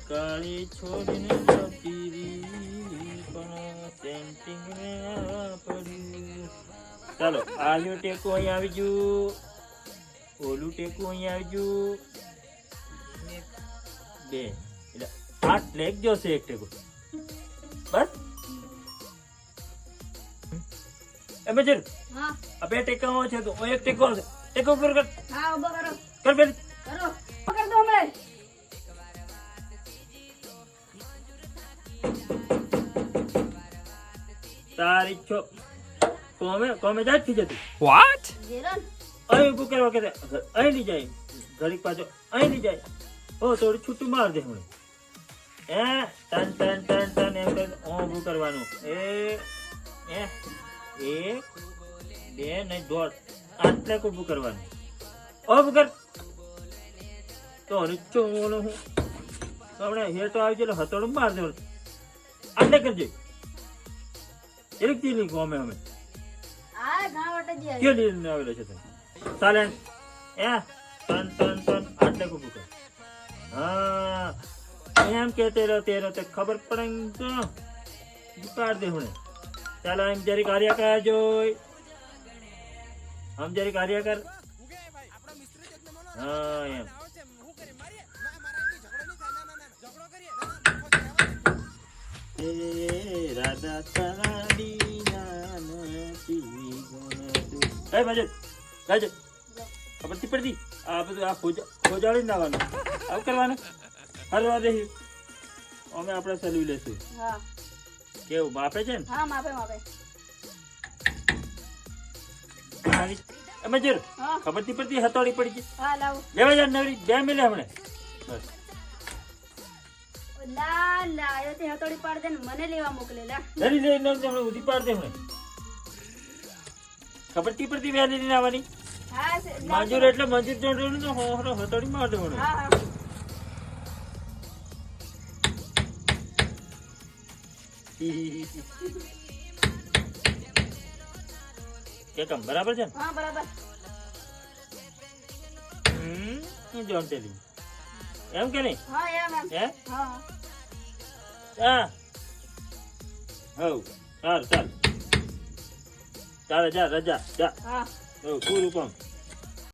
કાળી છોડીને જતી રહી પણ સેન્ટિંગ ને પડ્યું. ચાલો આલ્યો ટેકો અહીં આવી ગયું, ઓલું ટેકો અહીં આવી ગયું, બે એટલે 8 લેગ જોશે એક ટેકો બસ. એ મજર હા આ બે ટેકાઓ છે તો એક ટેકો છે, ટેકો કર કર હા ઉભો કરો કર પેલી કરો પકડ દો હમણાં. તારી છો કોમે જાય થઈ જતી What? જેરન અહીં ઊભું કરવા કે અહીં લઈ જાય ઘડીક પાછો અહીં લઈ જાય. ઓ થોડી છૂટું માર દે હમણાં. એ ટન ટન ટન ટન એમ કરીને ઊભું કરવાનું. એ એક બે ને દોઢ આટલે ઊભું કરવાનું. ઊભું કર તો નીચો હું હમણાં હેઠો આવી ગયેલો હથોડું માર દેવાનું. આટલે કરજે એક તીલી ગમે અમે આ ઘા વાટે જે કે લઈને આવેલો છે તમે સાયલેન્ટ એ ટન ટન ટન આટલે ઊભું કર. હા એમ કહેતે રહો તે ખબર પડે ને તો ઉતાર દે હમણે. ચાલો એમ જરી કાર્ય કર જોઈ આમ જરી કાર્ય કર. હા એમ એ રાધા તારી નાનતી ગુણ એ બાજુ ગાજે ખબર તી પડતી આ બધું આ ખોજાડી નાવાનું આવું કરવાનું હરવા દે અમે આપણે સલવી લેશું. હા કેવું માપે છે ને હા માપે માપે મજૂર હા ખબર તી પડતી હથોડી પડી ગઈ હા લાવ લેવા જા નવરી બે મિલે હમણે બસ. લા લા આયો તે હતોડી પાડ દે ને મને લેવા મોકલે લા ધરી લે ન હમણે ઉધી પાડ દે હમણે ખબર તી પડતી વહેલી ની આવવાની હા મજૂર એટલે મજૂર જોડે તો હોરો હથોડી માર દે હમણે. હા હા કે કમ બરાબર છે ને હા બરાબર જોન ટેલી એમ કે નહીં હા એમ એમ હે હા હા હવ ચાલ ચાલ ચાલ જા રજા જા હા પૂરું કામ